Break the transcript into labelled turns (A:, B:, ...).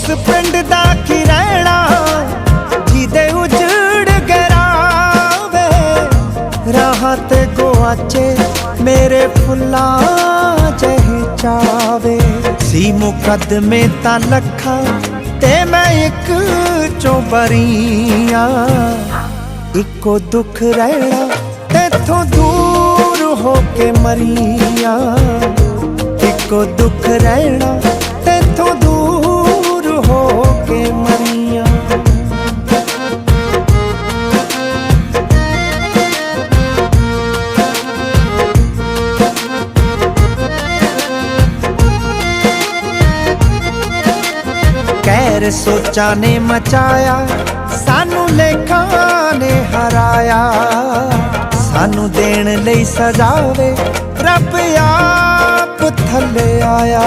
A: ਉਸ ਪਿੰਡ ਦਾ ਕੀ ਰਹਿਣਾ ਜਿਹਦੇ ਉਜੜ ਗਰਾਵੇ, ਰਾਹਾਂ ਤੇ ਗੁਆਚੇ ਮੇਰੇ ਫੁੱਲਾਂ ਜਿਹੀ ਚਾਵੇ। ਸੀ ਮੁਕੱਦਮੇ ਤਾਂ ਲੱਖਾਂ ਤੇ ਮੈਂ ਇੱਕ ਚੋਂ ਬਰੀਆਂ, ਇੱਕੋ ਦੁੱਖ ਰਹਿਣਾ ਤੇਥੋਂ ਦੂਰ ਹੋ ਕੇ ਮਰੀਆਂ, ਇੱਕੋ ਦੁੱਖ ਰਹਿਣਾ ਤੇਥੋਂ ਦੂਰ ਹੋ ਕੇ ਮਰੀਆਂ। ਕਹਿਰ ਸੋਚਾਂ ਨੇ ਮਚਾਇਆ, ਸਾਨੂੰ ਲੇਖਾਂ ਨੇ ਹਰਾਇਆ, ਸਾਨੂੰ ਦੇਣ ਲਈ ਸਜਾਵੇ ਰੱਬ ਆਪ ਥੱਲੇ ਆਇਆ।